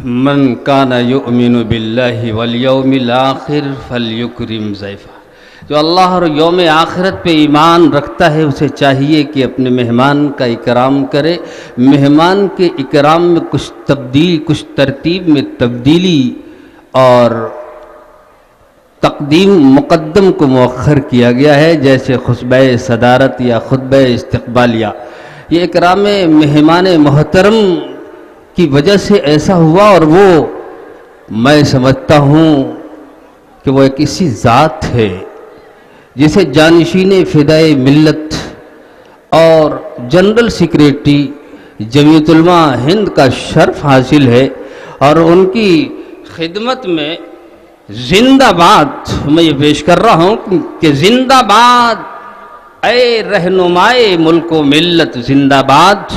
من کان یؤمن باللہ والیوم الآخر فلیکرم ضیفہ، جو اللہ اور یوم آخرت پہ ایمان رکھتا ہے اسے چاہیے کہ اپنے مہمان کا اکرام کرے۔ مہمان کے اکرام میں کچھ ترتیب میں تبدیلی اور تقدیم مقدم کو مؤخر کیا گیا ہے، جیسے خطبہ صدارت یا خطبہ استقبالیہ۔ یہ اکرام مہمان محترم کی وجہ سے ایسا ہوا، اور وہ میں سمجھتا ہوں کہ وہ ایک ایسی ذات ہے جسے جانشین فدائے ملت اور جنرل سیکریٹری جمعیت علماء ہند کا شرف حاصل ہے، اور ان کی خدمت میں زندہ باد میں یہ پیش کر رہا ہوں کہ زندہ باد اے رہنمائے ملک و ملت، زندہ باد،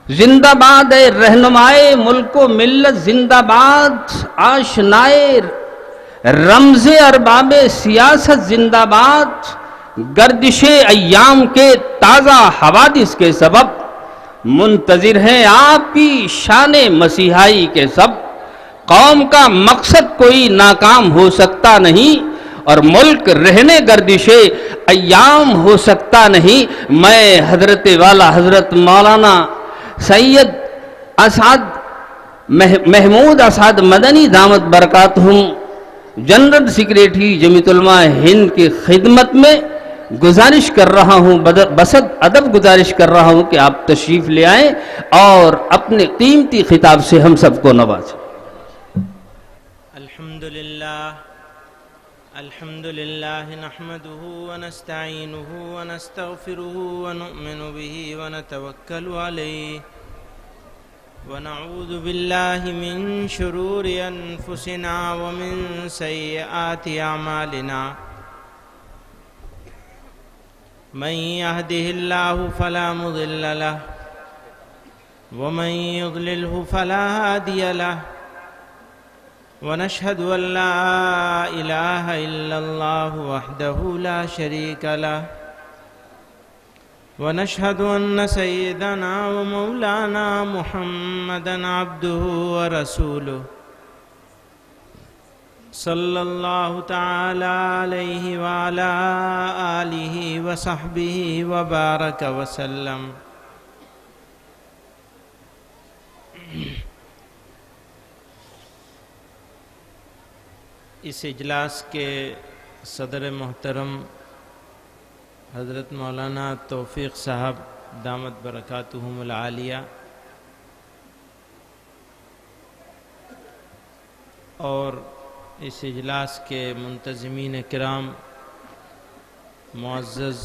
زندہ باد اے رہنمائے ملک و ملت، زندہ باد آشنائے رمز ارباب سیاست، زندہ باد گردش ایام کے تازہ حوادث کے سبب، منتظر ہیں آپ کی شان مسیحائی کے سب۔ قوم کا مقصد کوئی ناکام ہو سکتا نہیں، اور ملک رہنے گردش ایام ہو سکتا نہیں۔ میں حضرت والا حضرت مولانا سید اسعد محمود اسعد مدنی دامت برکاتہم، جنرل سیکریٹری جمعیت علماء ہند کی خدمت میں گزارش کر رہا ہوں، بسد ادب گزارش کر رہا ہوں کہ آپ تشریف لے آئیں اور اپنے قیمتی خطاب سے ہم سب کو نوازیں۔ الحمد للہ نحمده ونستعینه ونستغفره ونؤمن به ونتوکل علیہ ونعوذ باللہ من شرور انفسنا ومن سیئات اعمالنا، من يهده الله فلا مضل له ومن يضلله فلا هادي له، ونشهد أن لا إله إلا الله وحده لا شريك له، ونشهد أن سيدنا ومولانا محمدا عبده ورسوله صلى الله تعالى عليه وعلى آله وصحبه وبارك وسلم۔ اس اجلاس کے صدر محترم حضرت مولانا توفیق صاحب دامت برکاتہم العالیہ، اور اس اجلاس کے منتظمین کرام، معزز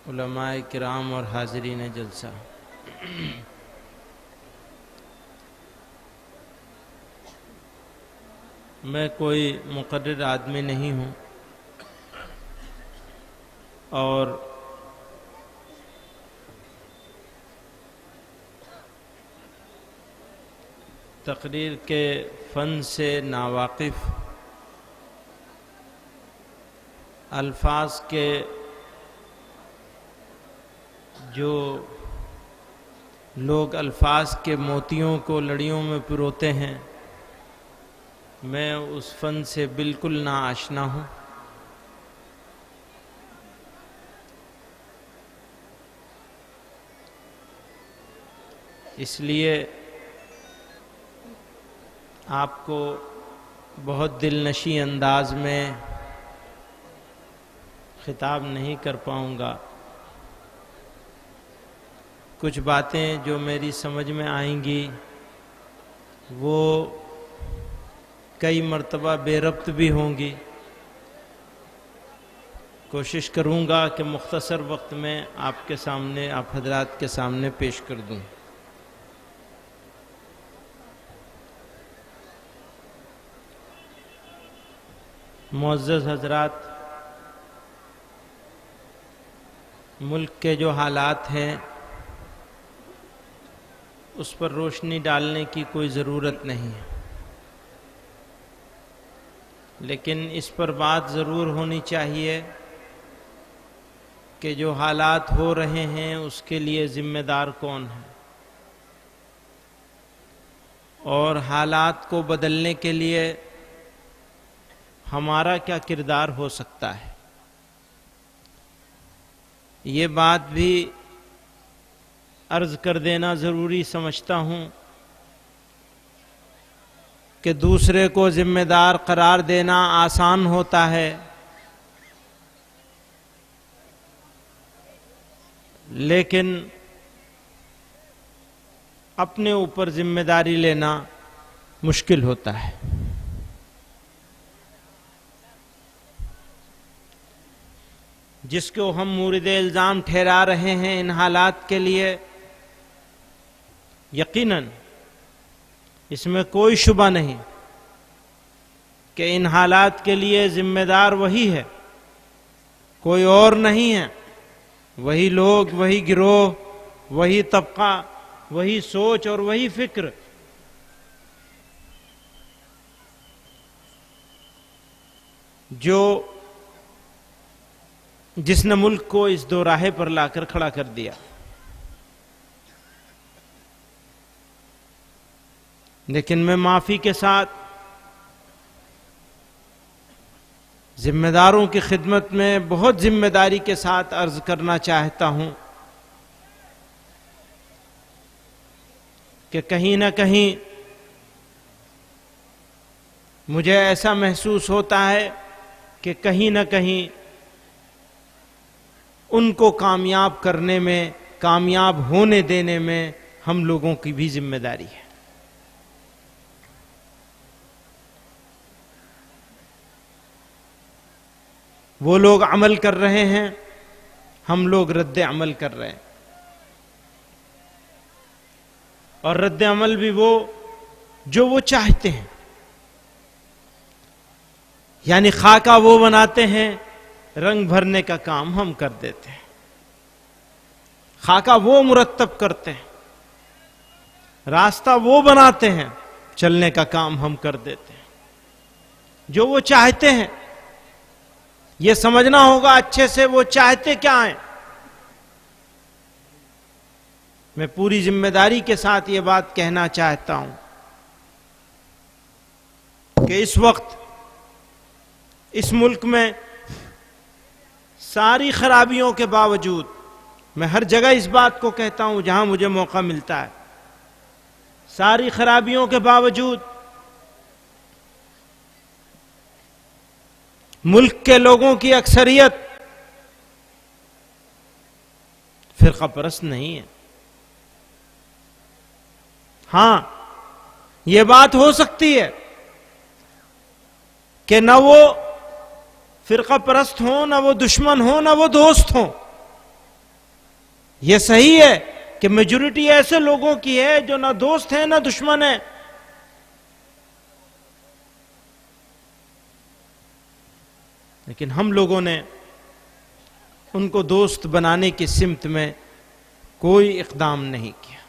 علماء کرام اور حاضرین جلسہ، میں کوئی مقرر آدمی نہیں ہوں، اور تقریر کے فن سے ناواقف، الفاظ کے جو لوگ الفاظ کے موتیوں کو لڑیوں میں پروتے ہیں، میں اس فن سے بالکل نا آشنا ہوں۔ اس لیے آپ کو بہت دل نشیں انداز میں خطاب نہیں کر پاؤں گا۔ کچھ باتیں جو میری سمجھ میں آئیں گی وہ کئی مرتبہ بے ربط بھی ہوں گی۔ کوشش کروں گا کہ مختصر وقت میں آپ کے سامنے، آپ حضرات کے سامنے پیش کر دوں۔ معزز حضرات، ملک کے جو حالات ہیں اس پر روشنی ڈالنے کی کوئی ضرورت نہیں ہے، لیکن اس پر بات ضرور ہونی چاہیے کہ جو حالات ہو رہے ہیں اس کے لیے ذمہ دار کون ہے، اور حالات کو بدلنے کے لیے ہمارا کیا کردار ہو سکتا ہے، یہ بات بھی عرض کر دینا ضروری سمجھتا ہوں کہ دوسرے کو ذمہ دار قرار دینا آسان ہوتا ہے، لیکن اپنے اوپر ذمہ داری لینا مشکل ہوتا ہے۔ جس کو ہم مورد الزام ٹھہرا رہے ہیں ان حالات کے لیے، یقیناً اس میں کوئی شبہ نہیں کہ ان حالات کے لیے ذمہ دار وہی ہے، کوئی اور نہیں ہے، وہی لوگ، وہی گروہ، وہی طبقہ، وہی سوچ اور وہی فکر۔ جس نے ملک کو اس دو راہے پر لا کر کھڑا کر دیا۔ لیکن میں معافی کے ساتھ ذمہ داروں کی خدمت میں بہت ذمہ داری کے ساتھ عرض کرنا چاہتا ہوں کہ کہیں نہ کہیں مجھے ایسا محسوس ہوتا ہے کہ کہیں نہ کہیں ان کو کامیاب کرنے میں، کامیاب ہونے دینے میں ہم لوگوں کی بھی ذمہ داری ہے۔ وہ لوگ عمل کر رہے ہیں، ہم لوگ رد عمل کر رہے ہیں، اور رد عمل بھی وہ جو وہ چاہتے ہیں، یعنی خاکہ وہ بناتے ہیں، رنگ بھرنے کا کام ہم کر دیتے ہیں۔ خاکہ وہ مرتب کرتے ہیں، راستہ وہ بناتے ہیں، چلنے کا کام ہم کر دیتے ہیں۔ جو وہ چاہتے ہیں، یہ سمجھنا ہوگا اچھے سے وہ چاہتے کیا ہیں۔ میں پوری ذمہ داری کے ساتھ یہ بات کہنا چاہتا ہوں کہ اس وقت اس ملک میں ساری خرابیوں کے باوجود، میں ہر جگہ اس بات کو کہتا ہوں جہاں مجھے موقع ملتا ہے، ساری خرابیوں کے باوجود ملک کے لوگوں کی اکثریت فرقہ پرست نہیں ہے۔ ہاں، یہ بات ہو سکتی ہے کہ نہ وہ فرقہ پرست ہوں، نہ وہ دشمن ہوں، نہ وہ دوست ہوں۔ یہ صحیح ہے کہ میجورٹی ایسے لوگوں کی ہے جو نہ دوست ہیں نہ دشمن ہیں، لیکن ہم لوگوں نے ان کو دوست بنانے کی سمت میں کوئی اقدام نہیں کیا۔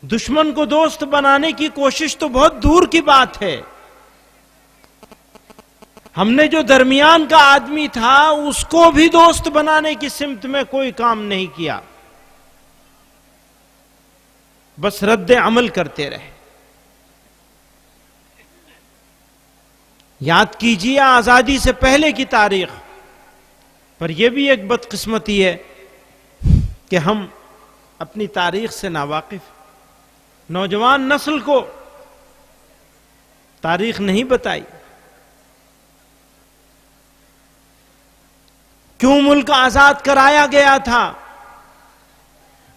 دشمن کو دوست بنانے کی کوشش تو بہت دور کی بات ہے۔ ہم نے جو درمیان کا آدمی تھا اس کو بھی دوست بنانے کی سمت میں کوئی کام نہیں کیا، بس رد عمل کرتے رہے۔ یاد کیجیے آزادی سے پہلے کی تاریخ، پر یہ بھی ایک بدقسمتی ہے کہ ہم اپنی تاریخ سے ناواقف، نوجوان نسل کو تاریخ نہیں بتائی۔ کیوں ملک آزاد کرایا گیا تھا؟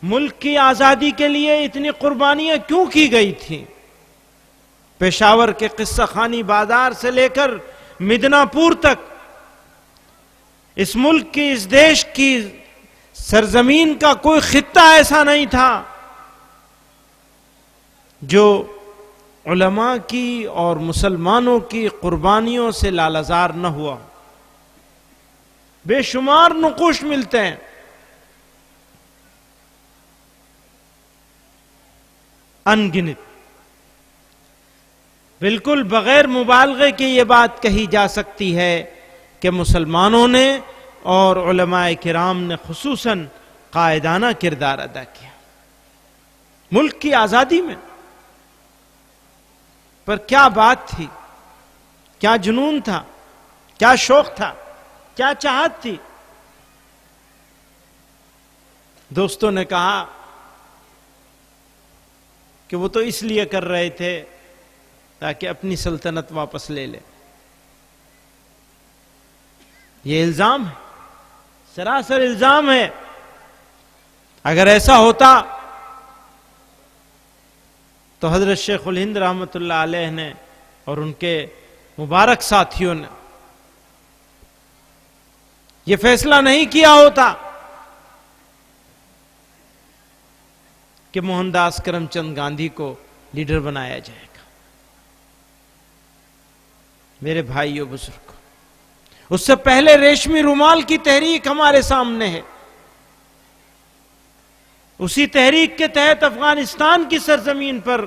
ملک کی آزادی کے لیے اتنی قربانیاں کیوں کی گئی تھیں؟ پشاور کے قصہ خانی بازار سے لے کر مدنا پور تک اس ملک کی، اس دیش کی سرزمین کا کوئی خطہ ایسا نہیں تھا جو علماء کی اور مسلمانوں کی قربانیوں سے لالزار نہ ہوا۔ بے شمار نقوش ملتے ہیں۔ ان گنت۔ بالکل بغیر مبالغے کے یہ بات کہی جا سکتی ہے کہ مسلمانوں نے اور علماء کرام نے خصوصاً قائدانہ کردار ادا کیا۔ ملک کی آزادی میں. پر کیا بات تھی، کیا جنون تھا، کیا شوق تھا، کیا چاہت تھی. دوستوں نے کہا کہ وہ تو اس لیے کر رہے تھے تاکہ اپنی سلطنت واپس لے لے. یہ الزام ہے، سراسر الزام ہے. اگر ایسا ہوتا تو حضرت شیخ الہند رحمۃ اللہ علیہ نے اور ان کے مبارک ساتھیوں نے یہ فیصلہ نہیں کیا ہوتا کہ موہن داس کرم چند گاندھی کو لیڈر بنایا جائے گا. میرے بھائیوں بزرگوں، اس سے پہلے ریشمی رومال کی تحریک ہمارے سامنے ہے. اسی تحریک کے تحت افغانستان کی سرزمین پر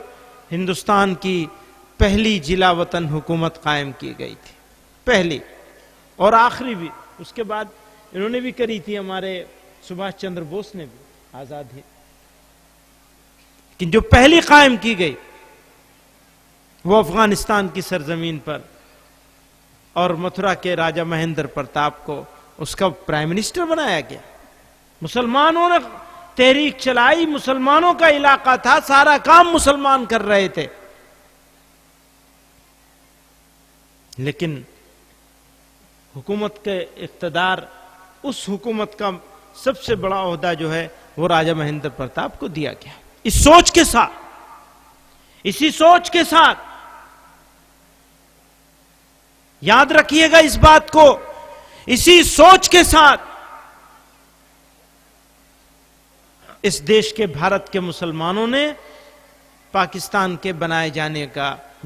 ہندوستان کی پہلی جلا وطن حکومت قائم کی گئی تھی، پہلی اور آخری بھی. اس کے بعد انہوں نے بھی کری تھی، ہمارے سبھاش چندر بوس نے بھی، آزادی. لیکن جو پہلی قائم کی گئی وہ افغانستان کی سرزمین پر، اور متھرا کے راجہ مہندر پرتاپ کو اس کا پرائم منسٹر بنایا گیا. مسلمانوں نے تحریک چلائی، مسلمانوں کا علاقہ تھا، سارا کام مسلمان کر رہے تھے. لیکن حکومت کے اقتدار، اس حکومت کا سب سے بڑا عہدہ جو ہے وہ راجہ مہندر پرتاپ کو دیا گیا. اس سوچ کے ساتھ، اسی سوچ کے ساتھ یاد رکھیے گا اس بات کو، اسی سوچ کے ساتھ اس دیش کے بھارت کے مسلمانوں نے پاکستان کے بنائے جانے کا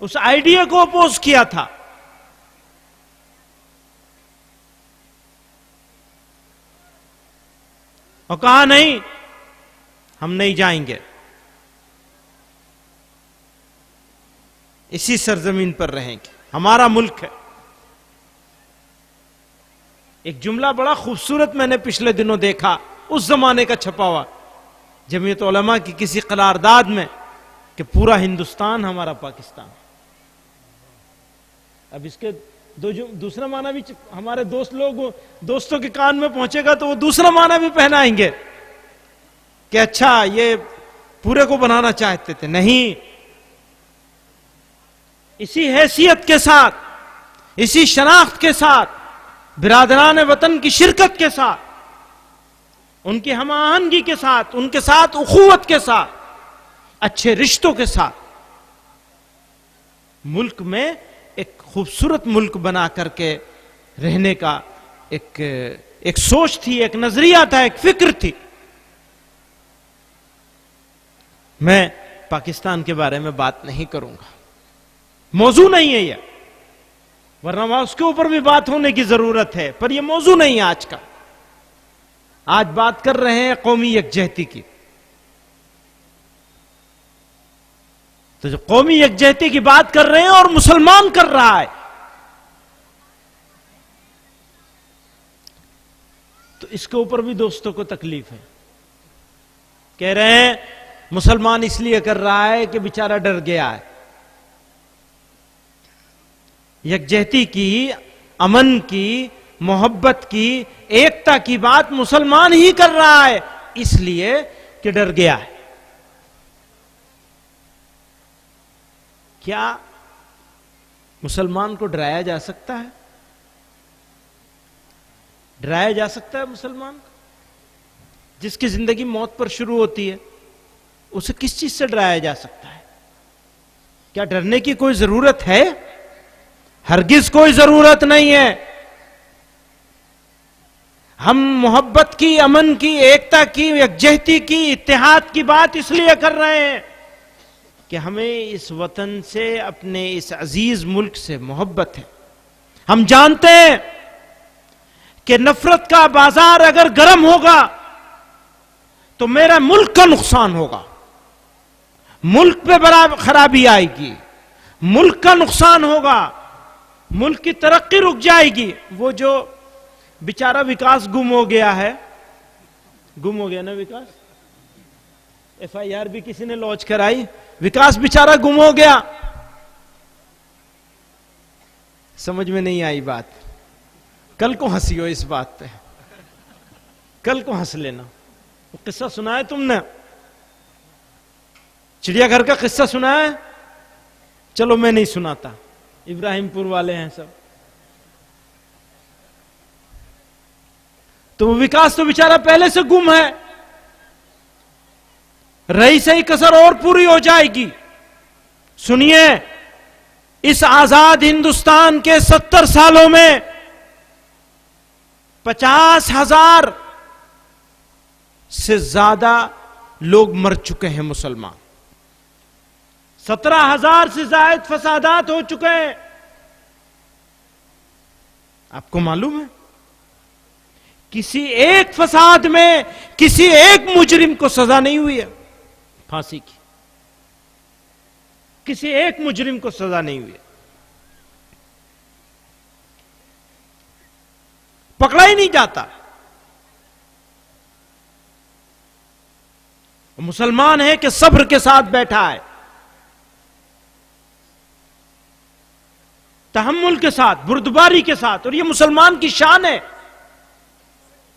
اس آئیڈیا کو اپوز کیا تھا. اور کہا نہیں، ہم نہیں جائیں گے، اسی سرزمین پر رہیں گے، ہمارا ملک ہے. ایک جملہ بڑا خوبصورت میں نے پچھلے دنوں دیکھا، اس زمانے کا چھپا ہوا جمعیت علماء کی کسی قرارداد میں، کہ پورا ہندوستان ہمارا پاکستان. اب اس کے دوسرا معنی بھی ہمارے دوستوں کے کان میں پہنچے گا تو وہ دوسرا معنی بھی پہنائیں گے کہ اچھا یہ پورے کو بنانا چاہتے تھے. نہیں، اسی حیثیت کے ساتھ، اسی شناخت کے ساتھ، برادران وطن کی شرکت کے ساتھ، ان کی ہم آہنگی کے ساتھ، ان کے ساتھ اخوت کے ساتھ، اچھے رشتوں کے ساتھ ملک میں ایک خوبصورت ملک بنا کر کے رہنے کا ایک سوچ تھی، ایک نظریہ تھا، ایک فکر تھی. میں پاکستان کے بارے میں بات نہیں کروں گا، موضوع نہیں ہے یہ، ورنہ اس کے اوپر بھی بات ہونے کی ضرورت ہے، پر یہ موضوع نہیں ہے آج کا. آج بات کر رہے ہیں قومی یکجہتی کی. تو جو قومی یکجہتی کی بات کر رہے ہیں اور مسلمان کر رہا ہے، تو اس کے اوپر بھی دوستوں کو تکلیف ہے. کہہ رہے ہیں مسلمان اس لیے کر رہا ہے کہ بیچارہ ڈر گیا ہے. یکجہتی کی، امن کی، محبت کی، ایکتا کی بات مسلمان ہی کر رہا ہے اس لیے کہ ڈر گیا ہے. کیا مسلمان کو ڈرایا جا سکتا ہے؟ ڈرایا جا سکتا ہے مسلمان کو؟ جس کی زندگی موت پر شروع ہوتی ہے اسے کس چیز سے ڈرایا جا سکتا ہے؟ کیا ڈرنے کی کوئی ضرورت ہے؟ ہرگز کوئی ضرورت نہیں ہے. ہم محبت کی، امن کی، ایکتا کی، یکجہتی کی، اتحاد کی بات اس لیے کر رہے ہیں کہ ہمیں اس وطن سے، اپنے اس عزیز ملک سے محبت ہے. ہم جانتے ہیں کہ نفرت کا بازار اگر گرم ہوگا تو میرا ملک کا نقصان ہوگا، ملک پہ بڑا خرابی آئے گی، ملک کا نقصان ہوگا، ملک کی ترقی رک جائے گی. وہ جو بیچارہ وکاس گم ہو گیا ہے، گم ہو گیا نا وکاس. FIR بھی کسی نے لانچ کرائی, وکاس بیچارہ گم ہو گیا. سمجھ میں نہیں آئی بات. کل کو ہنسی ہو اس بات پہ, کل کو ہنس لینا. وہ قصہ سنا ہے تم نے, چڑیا گھر کا قصہ سنا ہے؟ چلو میں نہیں سناتا, ابراہیم پور والے ہیں سب. تو وکاس تو بیچارہ پہلے سے گم ہے, رہی صحیح کسر اور پوری ہو جائے گی. سنیے, اس آزاد ہندوستان کے 70 سالوں میں 50,000 سے زیادہ لوگ مر چکے ہیں مسلمان. 17,000 سے زائد فسادات ہو چکے ہیں. آپ کو معلوم ہے کسی ایک فساد میں کسی ایک مجرم کو سزا نہیں ہوئی ہے پھانسی کی. کسی ایک مجرم کو سزا نہیں ہوئی ہے, پکڑا ہی نہیں جاتا. مسلمان ہے کہ صبر کے ساتھ بیٹھا ہے, تحمل کے ساتھ, بردباری کے ساتھ. اور یہ مسلمان کی شان ہے.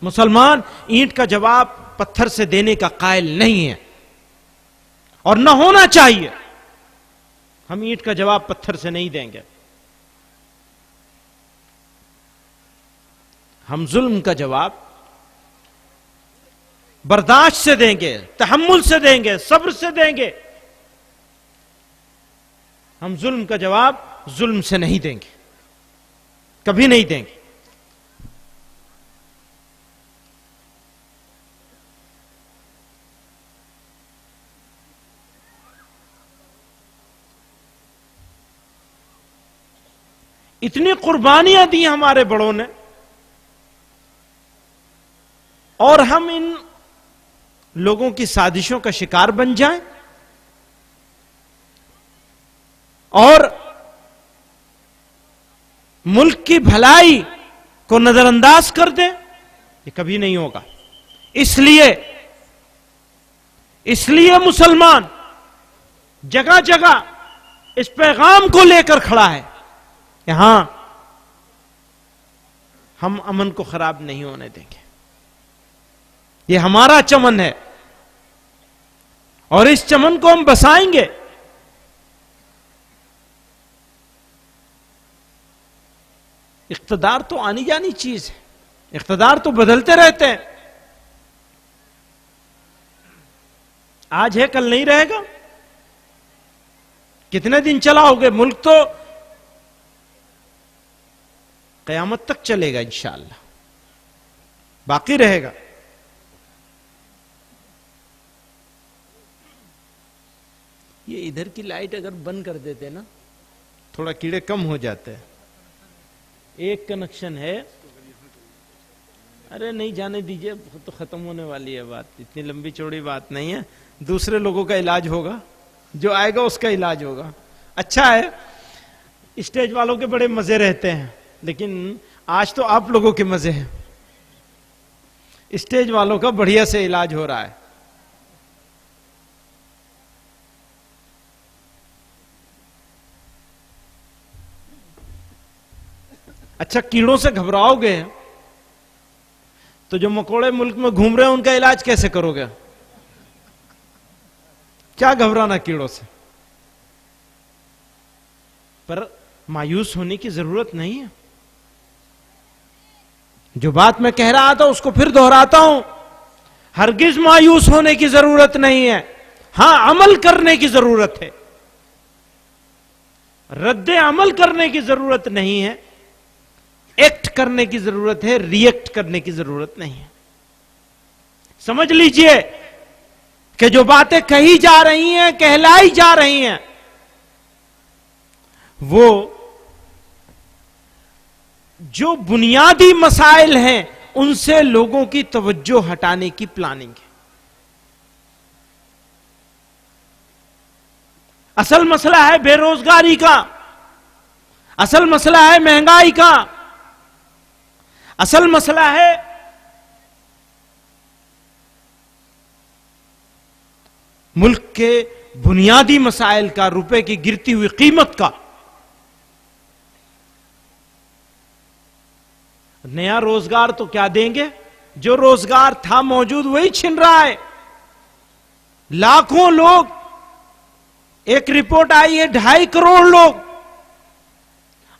مسلمان اینٹ کا جواب پتھر سے دینے کا قائل نہیں ہے, اور نہ ہونا چاہیے. ہم اینٹ کا جواب پتھر سے نہیں دیں گے. ہم ظلم کا جواب برداشت سے دیں گے, تحمل سے دیں گے, صبر سے دیں گے. ہم ظلم کا جواب ظلم سے نہیں دیں گے, کبھی نہیں دیں گے. اتنی قربانیاں دی ہمارے بڑوں نے, اور ہم ان لوگوں کی سازشوں کا شکار بن جائیں اور ملک کی بھلائی کو نظر انداز کر دیں, یہ کبھی نہیں ہوگا. اس لیے مسلمان جگہ جگہ اس پیغام کو لے کر کھڑا ہے کہ ہاں, ہم امن کو خراب نہیں ہونے دیں گے. یہ ہمارا چمن ہے اور اس چمن کو ہم بسائیں گے. اقتدار تو آنی جانی چیز ہے, اقتدار تو بدلتے رہتے ہیں. آج ہے کل نہیں رہے گا. کتنے دن چلاؤ گے؟ ملک تو قیامت تک چلے گا انشاءاللہ, باقی رہے گا. یہ ادھر کی لائٹ اگر بند کر دیتے نا, تھوڑا کیڑے کم ہو جاتے ہیں. ایک کنیکشن ہے, ارے نہیں جانے دیجئے, تو ختم ہونے والی ہے بات, اتنی لمبی چوڑی بات نہیں ہے. دوسرے لوگوں کا علاج ہوگا, جو آئے گا اس کا علاج ہوگا. اچھا ہے, اسٹیج والوں کے بڑے مزے رہتے ہیں, لیکن آج تو آپ لوگوں کے مزے ہیں. اسٹیج والوں کا بڑھیا سے علاج ہو رہا ہے. اچھا, کیڑوں سے گھبراؤ گے تو جو مکوڑے ملک میں گھوم رہے ہیں ان کا علاج کیسے کرو گے؟ کیا گھبرانا کیڑوں سے؟ پر مایوس ہونے کی ضرورت نہیں ہے. جو بات میں کہہ رہا تھا اس کو پھر دہراتا ہوں, ہرگز مایوس ہونے کی ضرورت نہیں ہے. ہاں, عمل کرنے کی ضرورت ہے, رد عمل کرنے کی ضرورت نہیں ہے, ایکٹ کرنے کی ضرورت ہے, ری ایکٹ کرنے کی ضرورت نہیں ہے. سمجھ لیجئے کہ جو باتیں کہی جا رہی ہیں, کہلائی جا رہی ہیں, وہ جو بنیادی مسائل ہیں ان سے لوگوں کی توجہ ہٹانے کی پلاننگ ہے. اصل مسئلہ ہے بے روزگاری کا, اصل مسئلہ ہے مہنگائی کا, اصل مسئلہ ہے ملک کے بنیادی مسائل کا، روپے کی گرتی ہوئی قیمت کا. نیا روزگار تو کیا دیں گے؟ جو روزگار تھا موجود وہی چھن رہا ہے. لاکھوں لوگ، ایک رپورٹ آئی ہے 2.5 کروڑ لوگ،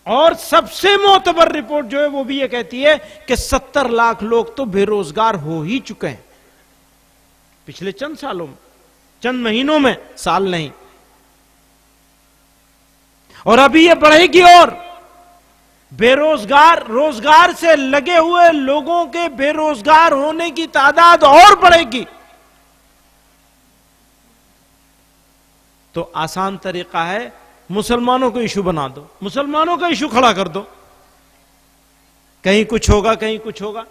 اور سب سے معتبر رپورٹ جو ہے وہ بھی یہ کہتی ہے کہ 70 لاکھ لوگ تو بے روزگار ہو ہی چکے ہیں پچھلے چند سالوں میں، چند مہینوں میں، سال نہیں. اور ابھی یہ بڑھے گی، اور بے روزگار سے لگے ہوئے لوگوں کے بے روزگار ہونے کی تعداد اور بڑھے گی. تو آسان طریقہ ہے، مسلمانوں کو ایشو بنا دو، مسلمانوں کا ایشو کھڑا کر دو، کہیں کچھ ہوگا کہیں کچھ ہوگا.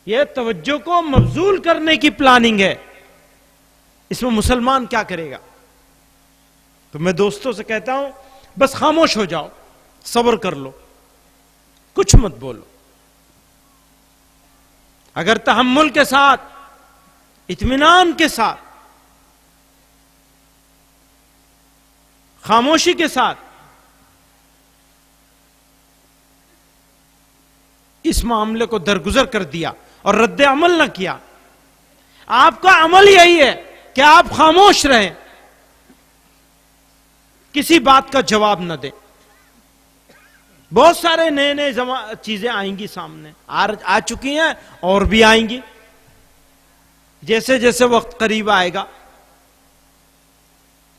یہ توجہ کو مبذول کرنے کی پلاننگ ہے. اس میں مسلمان کیا کرے گا؟ تو میں دوستوں سے کہتا ہوں بس خاموش ہو جاؤ، صبر کر لو، کچھ مت بولو. اگر تحمل کے ساتھ، اطمینان کے ساتھ، خاموشی کے ساتھ اس معاملے کو درگزر کر دیا اور رد عمل نہ کیا، آپ کا عمل یہی ہے کہ آپ خاموش رہیں، کسی بات کا جواب نہ دیں. بہت سارے نئے چیزیں آئیں گی سامنے، آ چکی ہیں اور بھی آئیں گی. جیسے جیسے وقت قریب آئے گا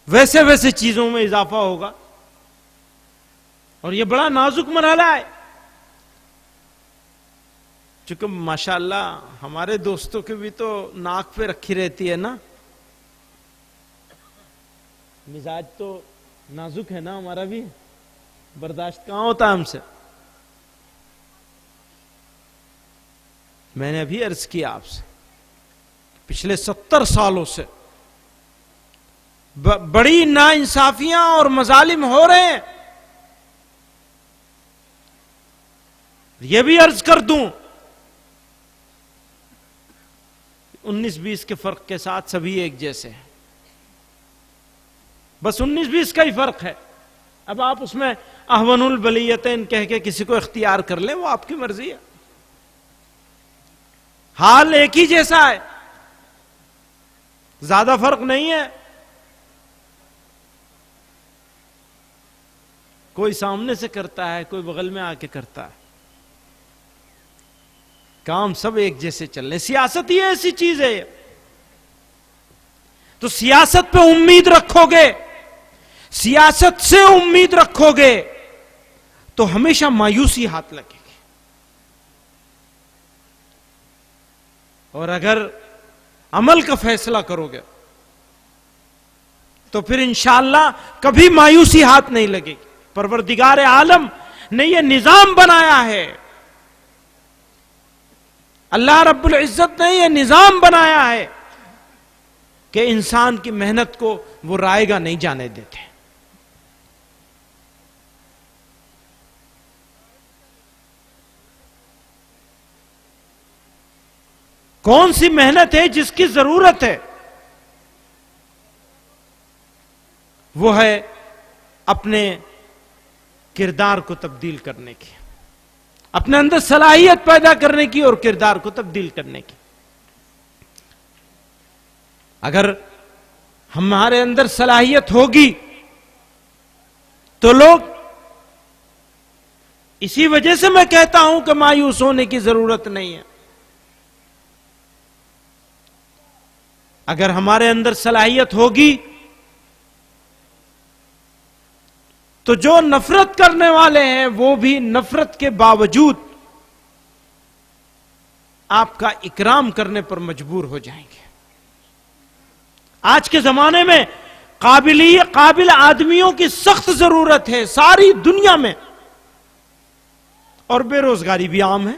ویسے ویسے چیزوں میں اضافہ ہوگا، اور یہ بڑا نازک مرحلہ ہے. چونکہ ماشاءاللہ ہمارے دوستوں کے بھی تو ناک پہ رکھی رہتی ہے نا، مزاج تو نازک ہے نا ہمارا بھی، برداشت کہاں ہوتا ہم سے. میں نے ابھی عرض کیا آپ سے، پچھلے 70 سالوں سے بڑی ناانصافیاں اور مظالم ہو رہے ہیں. یہ بھی عرض کر دوں، 19-20 کے فرق کے ساتھ سبھی ایک جیسے ہیں، بس 19-20 کا ہی فرق ہے. اب آپ اس میں احون البلیتین کہہ کے کسی کو اختیار کر لیں، وہ آپ کی مرضی ہے. حال ایک ہی جیسا ہے، زیادہ فرق نہیں ہے. کوئی سامنے سے کرتا ہے، کوئی بغل میں آ کے کرتا ہے، کام سب ایک جیسے چل رہے. سیاست ہی ایسی چیز ہے. تو سیاست پہ امید رکھو گے، سیاست سے امید رکھو گے تو ہمیشہ مایوسی ہاتھ لگے گی. اور اگر عمل کا فیصلہ کرو گے تو پھر انشاءاللہ کبھی مایوسی ہاتھ نہیں لگے گی. پروردگار عالم نے یہ نظام بنایا ہے، اللہ رب العزت نے یہ نظام بنایا ہے کہ انسان کی محنت کو وہ رائے گا نہیں جانے دیتے. کون سی محنت ہے جس کی ضرورت ہے؟ وہ ہے اپنے کردار کو تبدیل کرنے کی، اپنے اندر صلاحیت پیدا کرنے کی اور کردار کو تبدیل کرنے کی. اگر ہمارے اندر صلاحیت ہوگی تو لوگ، اسی وجہ سے میں کہتا ہوں کہ مایوس ہونے کی ضرورت نہیں ہے. اگر ہمارے اندر صلاحیت ہوگی تو جو نفرت کرنے والے ہیں وہ بھی نفرت کے باوجود آپ کا اکرام کرنے پر مجبور ہو جائیں گے. آج کے زمانے میں قابل آدمیوں کی سخت ضرورت ہے ساری دنیا میں، اور بے روزگاری بھی عام ہے.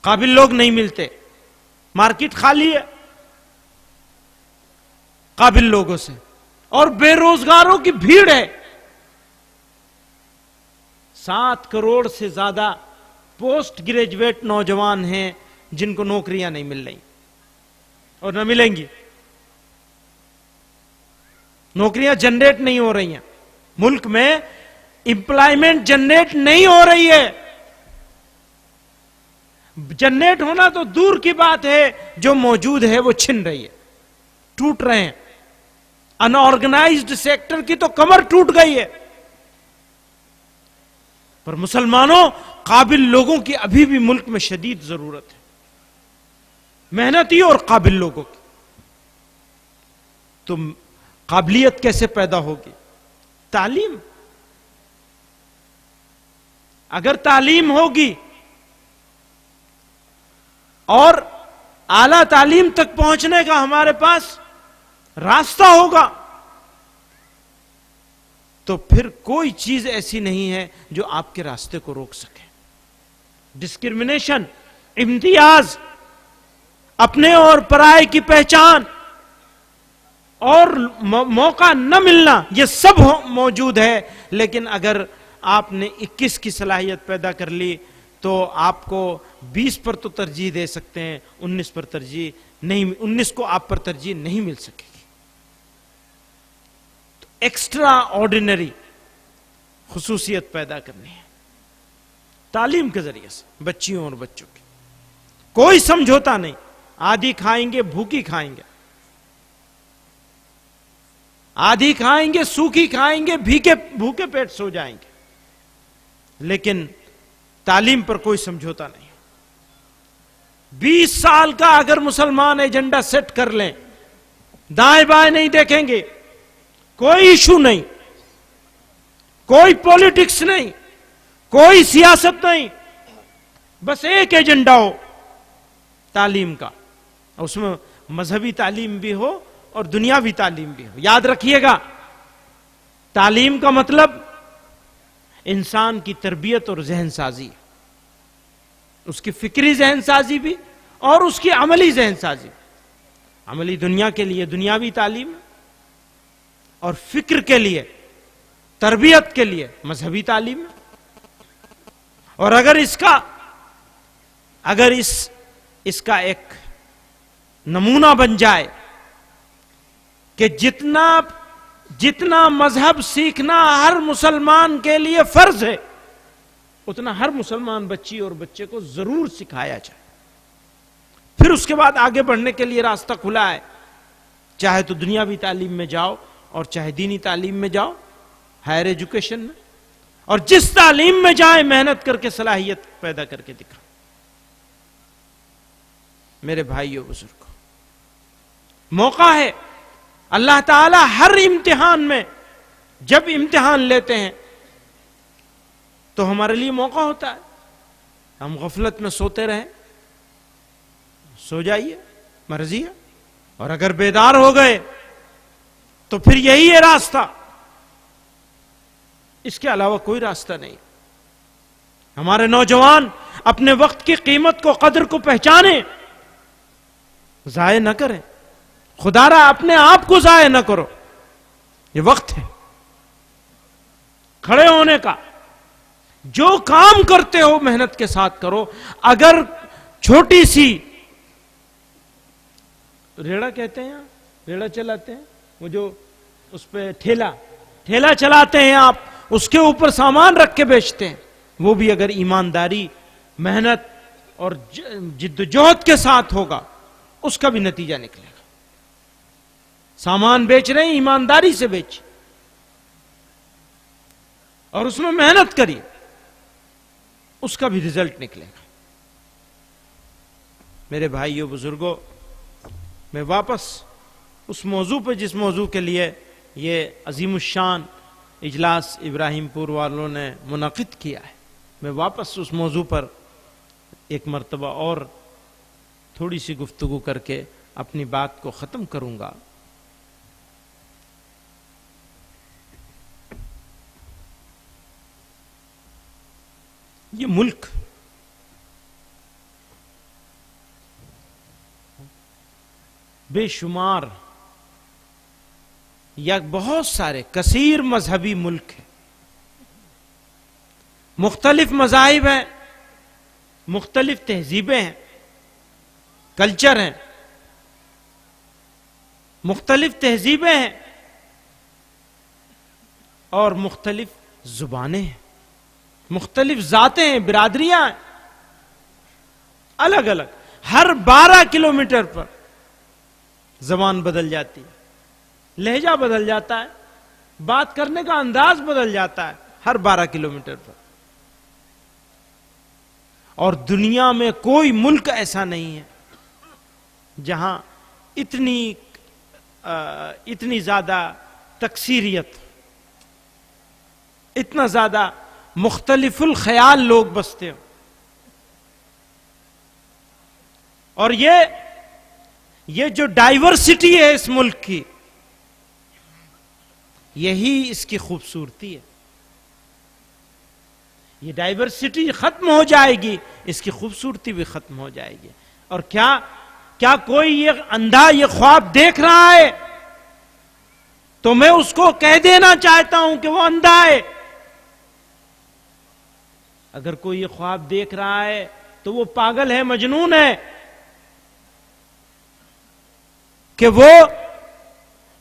قابل لوگ نہیں ملتے، مارکیٹ خالی ہے قابل لوگوں سے، اور بے روزگاروں کی بھیڑ ہے. 7 کروڑ سے زیادہ پوسٹ گریجویٹ نوجوان ہیں جن کو نوکریاں نہیں مل رہی. اور نہ ملیں گی. نوکریاں جنریٹ نہیں ہو رہی ہیں ملک میں, امپلائمنٹ جنریٹ نہیں ہو رہی ہے. جنریٹ ہونا تو دور کی بات ہے, جو موجود ہے وہ چھن رہی ہے, ٹوٹ رہے ہیں. انآرگنائزڈ سیکٹر کی تو کمر ٹوٹ گئی ہے. پر مسلمانوں, قابل لوگوں کی ابھی بھی ملک میں شدید ضرورت ہے, محنتی اور قابل لوگوں کی. تو قابلیت کیسے پیدا ہوگی؟ تعلیم. اگر تعلیم ہوگی اور اعلی تعلیم تک پہنچنے کا ہمارے پاس راستہ ہوگا, تو پھر کوئی چیز ایسی نہیں ہے جو آپ کے راستے کو روک سکے. ڈسکرمنیشن, امتیاز, اپنے اور پرائے کی پہچان اور موقع نہ ملنا, یہ سب موجود ہے. لیکن اگر آپ نے 21 کی صلاحیت پیدا کر لی تو آپ کو 20 پر تو ترجیح دے سکتے ہیں, 19 پر ترجیح نہیں, 19 کو آپ پر ترجیح نہیں مل سکے گی. تو ایکسٹرا آرڈینری خصوصیت پیدا کرنی ہے تعلیم کے ذریعے سے بچیوں اور بچوں کی. کوئی سمجھوتا نہیں, آدھی کھائیں گے بھوکی کھائیں گے, آدھی کھائیں گے سوکھی کھائیں گے, بھوکے پیٹ سو جائیں گے, لیکن تعلیم پر کوئی سمجھوتا نہیں. 20 سال کا اگر مسلمان ایجنڈا سیٹ کر لیں, دائیں بائیں نہیں دیکھیں گے, کوئی ایشو نہیں, کوئی پولیٹکس نہیں, کوئی سیاست نہیں, بس ایک ایجنڈا ہو تعلیم کا, اس میں مذہبی تعلیم بھی ہو اور دنیاوی تعلیم بھی ہو. یاد رکھیے گا, تعلیم کا مطلب انسان کی تربیت اور ذہن سازی, اس کی فکری ذہن سازی بھی اور اس کی عملی ذہن سازی. عملی دنیا کے لیے دنیاوی تعلیم, اور فکر کے لیے, تربیت کے لیے مذہبی تعلیم. اور اگر اس کا ایک نمونہ بن جائے کہ جتنا مذہب سیکھنا ہر مسلمان کے لیے فرض ہے, اتنا ہر مسلمان بچی اور بچے کو ضرور سکھایا جائے. پھر اس کے بعد آگے بڑھنے کے لیے راستہ کھلا ہے, چاہے تو دنیاوی تعلیم میں جاؤ اور چاہے دینی تعلیم میں جاؤ, ہائر ایجوکیشن میں, اور جس تعلیم میں جائیں محنت کر کے صلاحیت پیدا کر کے دکھا. میرے بھائیوں بزرگوں, موقع ہے. اللہ تعالی ہر امتحان میں جب امتحان لیتے ہیں تو ہمارے لیے موقع ہوتا ہے. ہم غفلت میں سوتے رہیں, سو جائیے, مرضی ہے. اور اگر بیدار ہو گئے تو پھر یہی ہے راستہ, اس کے علاوہ کوئی راستہ نہیں. ہمارے نوجوان اپنے وقت کی قیمت کو, قدر کو پہچانیں, ضائع نہ کریں. خدا را اپنے آپ کو ضائع نہ کرو, یہ وقت ہے کھڑے ہونے کا. جو کام کرتے ہو محنت کے ساتھ کرو. اگر چھوٹی سی ریڑا کہتے ہیں, ریڑا چلاتے ہیں, وہ جو اس پہ ٹھیلا چلاتے ہیں آپ, اس کے اوپر سامان رکھ کے بیچتے ہیں, وہ بھی اگر ایمانداری, محنت اور جد و جہد کے ساتھ ہوگا, اس کا بھی نتیجہ نکلے گا. سامان بیچ رہے ہیں, ایمانداری سے بیچ اور اس میں محنت کریے, اس کا بھی رزلٹ نکلے گا. میرے بھائیوں بزرگوں, میں واپس اس موضوع پہ جس موضوع کے لیے یہ عظیم الشان اجلاس ابراہیم پور والوں نے منعقد کیا ہے, میں واپس اس موضوع پر ایک مرتبہ اور تھوڑی سی گفتگو کر کے اپنی بات کو ختم کروں گا. یہ ملک بے شمار یا بہت سارے کثیر مذہبی ملک ہے, مختلف مذاہب ہیں, مختلف تہذیبیں ہیں, کلچر ہیں, مختلف تہذیبیں ہیں اور مختلف زبانیں ہیں، مختلف ذاتیں ہیں، برادریاں ہیں، الگ الگ. ہر 12 کلومیٹر پر زبان بدل جاتی ہے، لہجہ بدل جاتا ہے، بات کرنے کا انداز بدل جاتا ہے ہر 12 کلومیٹر پر. اور دنیا میں کوئی ملک ایسا نہیں ہے جہاں اتنی زیادہ تکثیریت، اتنا زیادہ مختلف الخیال لوگ بستے ہو. اور یہ جو ڈائیورسٹی ہے اس ملک کی، یہی اس کی خوبصورتی ہے. یہ ڈائیورسٹی ختم ہو جائے گی، اس کی خوبصورتی بھی ختم ہو جائے گی. اور کیا کوئی یہ اندھا یہ خواب دیکھ رہا ہے تو میں اس کو کہہ دینا چاہتا ہوں کہ وہ اندھا ہے. اگر کوئی یہ خواب دیکھ رہا ہے تو وہ پاگل ہے، مجنون ہے کہ وہ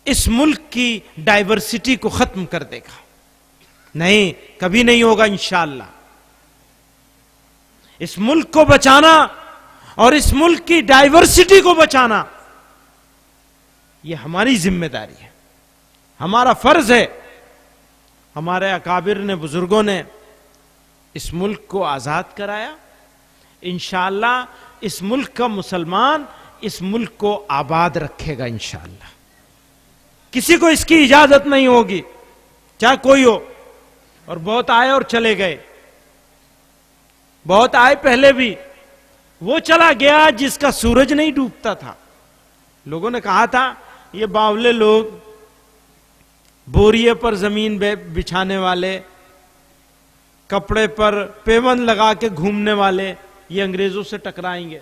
اس ملک کی ڈائیورسٹی کو ختم کر دے گا. نہیں، کبھی نہیں ہوگا انشاءاللہ. اس ملک کو بچانا اور اس ملک کی ڈائیورسٹی کو بچانا یہ ہماری ذمہ داری ہے، ہمارا فرض ہے. ہمارے اکابر نے، بزرگوں نے اس ملک کو آزاد کرایا. انشاءاللہ اس ملک کا مسلمان اس ملک کو آباد رکھے گا انشاءاللہ. کسی کو اس کی اجازت نہیں ہوگی، چاہے کوئی ہو. اور بہت آئے اور چلے گئے، بہت آئے پہلے بھی. وہ چلا گیا جس کا سورج نہیں ڈوبتا تھا. لوگوں نے کہا تھا یہ باولے لوگ، بوریے پر زمین بچھانے والے، کپڑے پر پیوند لگا کے گھومنے والے، یہ انگریزوں سے ٹکرائیں گے.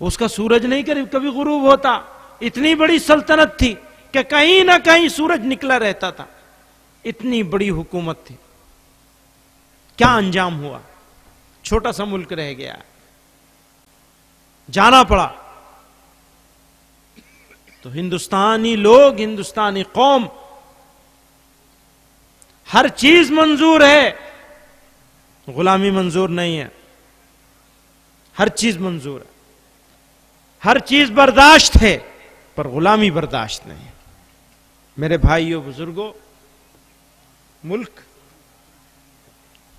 اس کا سورج نہیں کبھی غروب ہوتا. اتنی بڑی سلطنت تھی کہ کہیں نہ کہیں سورج نکلا رہتا تھا. اتنی بڑی حکومت تھی. کیا انجام ہوا؟ چھوٹا سا ملک رہ گیا، جانا پڑا. تو ہندوستانی لوگ، ہندوستانی قوم، ہر چیز منظور ہے، غلامی منظور نہیں ہے. ہر چیز منظور ہے، ہر چیز برداشت ہے، پر غلامی برداشت نہیں ہے. میرے بھائیوں، بزرگوں، ملک،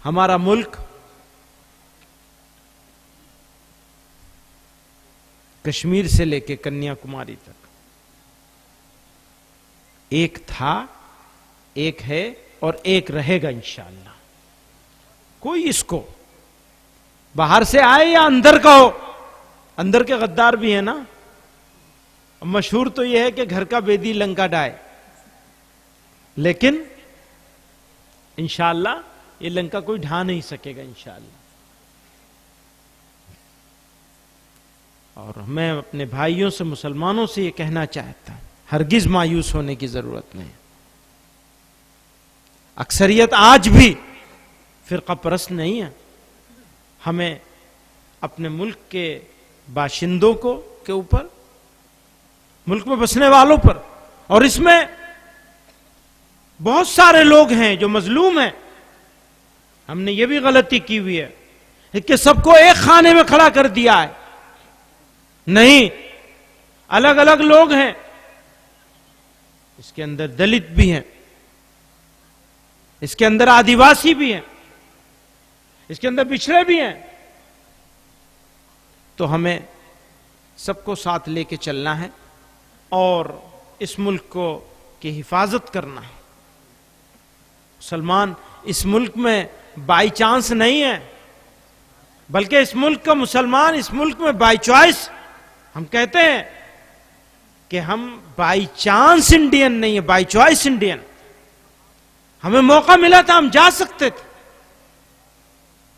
ہمارا ملک کشمیر سے لے کے کنیا کماری تک ایک تھا، ایک ہے اور ایک رہے گا انشاءاللہ. کوئی اس کو باہر سے آئے یا اندر کا ہو، اندر کے غدار بھی ہیں نا. مشہور تو یہ ہے کہ گھر کا بیدی لنکا ڈائے، لیکن انشاءاللہ یہ لنکا کوئی ڈھا نہیں سکے گا انشاءاللہ. اور میں اپنے بھائیوں سے، مسلمانوں سے یہ کہنا چاہتا ہوں، ہرگز مایوس ہونے کی ضرورت نہیں. اکثریت آج بھی فرقہ پرست نہیں ہے. ہمیں اپنے ملک کے باشندوں کے اوپر، ملک میں بسنے والوں پر، اور اس میں بہت سارے لوگ ہیں جو مظلوم ہیں. ہم نے یہ بھی غلطی کی ہوئی ہے کہ سب کو ایک خانے میں کھڑا کر دیا ہے. نہیں، الگ الگ لوگ ہیں. اس کے اندر دلت بھی ہیں، اس کے اندر آدیواسی بھی ہیں، اس کے اندر پچھڑے بھی ہیں. تو ہمیں سب کو ساتھ لے کے چلنا ہے اور اس ملک کی حفاظت کرنا ہے. مسلمان اس ملک میں بائی چانس نہیں ہے، بلکہ اس ملک کا مسلمان اس ملک میں بائی چوائس. ہم کہتے ہیں کہ ہم بائی چانس انڈین نہیں ہے، بائی چوائس انڈین. ہمیں موقع ملا تھا، ہم جا سکتے تھے،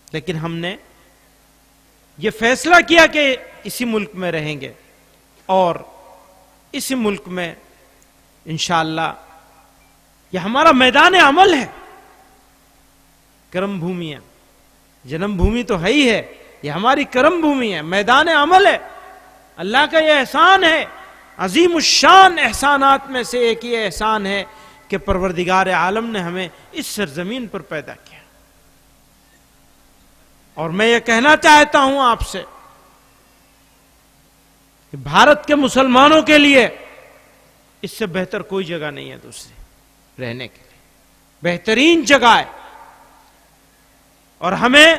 لیکن ہم نے یہ فیصلہ کیا کہ اسی ملک میں رہیں گے اور اسی ملک میں انشاءاللہ یہ ہمارا میدان عمل ہے. کرم بھومی ہے، جنم بھومی تو ہے ہی ہے، یہ ہماری کرم بھومی ہے، میدان عمل ہے. اللہ کا یہ احسان ہے عظیم الشان احسانات میں سے ایک یہ احسان ہے کہ پروردگار عالم نے ہمیں اس سرزمین پر پیدا کیا. اور میں یہ کہنا چاہتا ہوں آپ سے کہ بھارت کے مسلمانوں کے لیے اس سے بہتر کوئی جگہ نہیں ہے دوسری رہنے کے لیے. بہترین جگہ ہے. اور ہمیں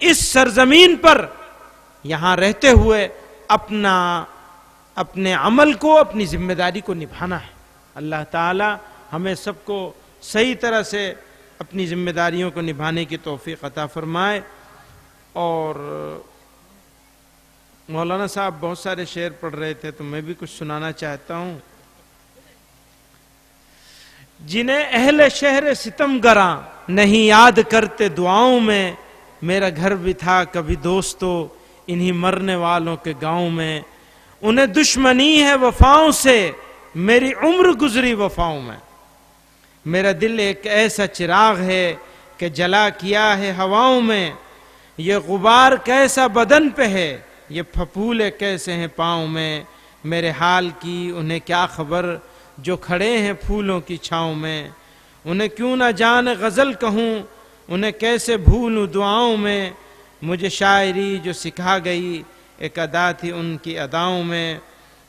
اس سرزمین پر یہاں رہتے ہوئے اپنے عمل کو، اپنی ذمہ داری کو نبھانا ہے. اللہ تعالی ہمیں سب کو صحیح طرح سے اپنی ذمہ داریوں کو نبھانے کی توفیق عطا فرمائے. اور مولانا صاحب بہت سارے شعر پڑھ رہے تھے تو میں بھی کچھ سنانا چاہتا ہوں. جنہیں اہل شہر ستم گراں نہیں یاد کرتے دعاؤں میں، میرا گھر بھی تھا کبھی دوستو انہی مرنے والوں کے گاؤں میں. انہیں دشمنی ہے وفاؤں سے، میری عمر گزری وفاؤں میں. میرا دل ایک ایسا چراغ ہے کہ جلا کیا ہے ہواؤں میں. یہ غبار کیسا بدن پہ ہے، یہ پھپھولے کیسے ہیں پاؤں میں. میرے حال کی انہیں کیا خبر جو کھڑے ہیں پھولوں کی چھاؤں میں. انہیں کیوں نہ جان غزل کہوں، انہیں کیسے بھولوں دعاؤں میں. مجھے شاعری جو سکھا گئی ایک ادا تھی ان کی اداؤں میں.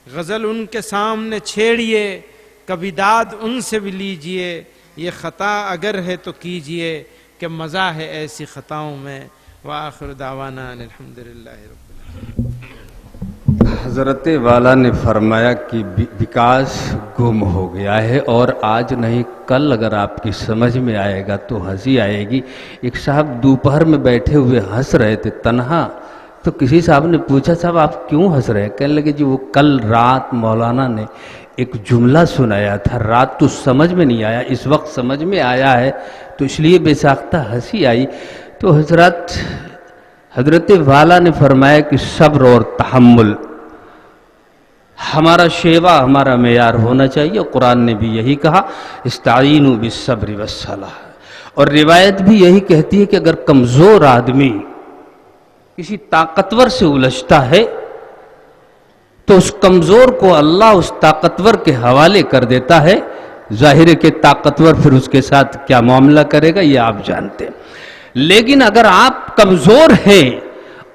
غزل ان کے سامنے چھیڑیے، کبھی داد ان سے بھی لیجئے. یہ خطا اگر ہے تو کیجئے کہ مزہ ہے ایسی خطاؤں میں. وآخر دعوانا الحمدللہ رب العالمین. حضرت والا نے فرمایا کہ وکاس گم ہو گیا ہے، اور آج نہیں کل اگر آپ کی سمجھ میں آئے گا تو ہنسی آئے گی. ایک صاحب دوپہر میں بیٹھے ہوئے ہنس رہے تھے تنہا، تو کسی صاحب نے پوچھا صاحب آپ کیوں ہنس رہے ہیں؟ کہنے لگے جی وہ کل رات مولانا نے ایک جملہ سنایا تھا، رات تو سمجھ میں نہیں آیا، اس وقت سمجھ میں آیا ہے تو اس لیے بے ساختہ ہنسی آئی. تو حضرت والا نے فرمایا کہ صبر اور تحمل ہمارا شیوا، ہمارا معیار ہونا چاہیے. قرآن نے بھی یہی کہا استعینوا بالصبر والصلاۃ. اور روایت بھی یہی کہتی ہے کہ اگر کمزور آدمی کسی طاقتور سے الجھتا ہے تو اس کمزور کو اللہ اس طاقتور کے حوالے کر دیتا ہے. ظاہر ہے کہ طاقتور پھر اس کے ساتھ کیا معاملہ کرے گا یہ آپ جانتے ہیں. لیکن اگر آپ کمزور ہیں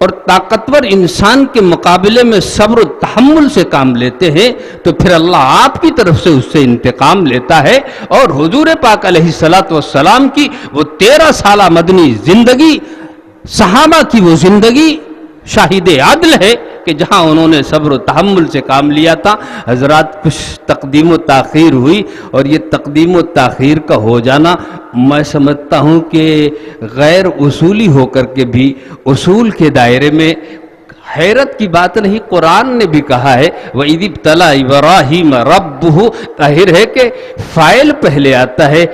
اور طاقتور انسان کے مقابلے میں صبر و تحمل سے کام لیتے ہیں تو پھر اللہ آپ کی طرف سے اس سے انتقام لیتا ہے. اور حضور پاک علیہ الصلوۃ والسلام کی وہ 13 سالہ مدنی زندگی، صحابہ کی وہ زندگی شاہد عدل ہے کہ جہاں انہوں نے صبر و تحمل سے کام لیا تھا. حضرات کچھ تقدیم و تاخیر ہوئی، اور یہ تقدیم و تاخیر کا ہو جانا میں سمجھتا ہوں کہ غیر اصولی ہو کر کے بھی اصول کے دائرے میں حیرت کی بات نہیں. قرآن نے بھی کہا ہے وَإِذِ ابْتَلَىٰ إِبْرَاهِيمَ رَبُّهُ. ظاہر ہے کہ فاعل پہلے آتا ہے،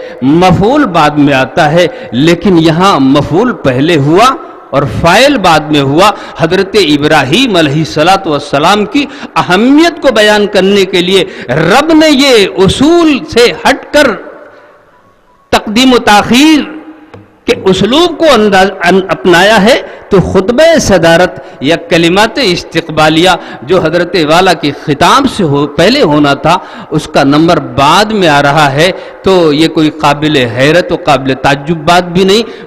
مفعول بعد میں آتا ہے، لیکن یہاں مفعول پہلے ہوا اور فاعل بعد میں ہوا. حضرت ابراہیم علیہ السلام کی اہمیت کو بیان کرنے کے لیے رب نے یہ اصول سے ہٹ کر تقدیم و تاخیر کے اسلوب کو اپنایا ہے. تو خطبہ صدارت یا کلمات استقبالیہ جو حضرت والا کی خطاب سے پہلے ہونا تھا اس کا نمبر بعد میں آ رہا ہے. تو یہ کوئی قابل حیرت و قابل تعجب بات بھی نہیں،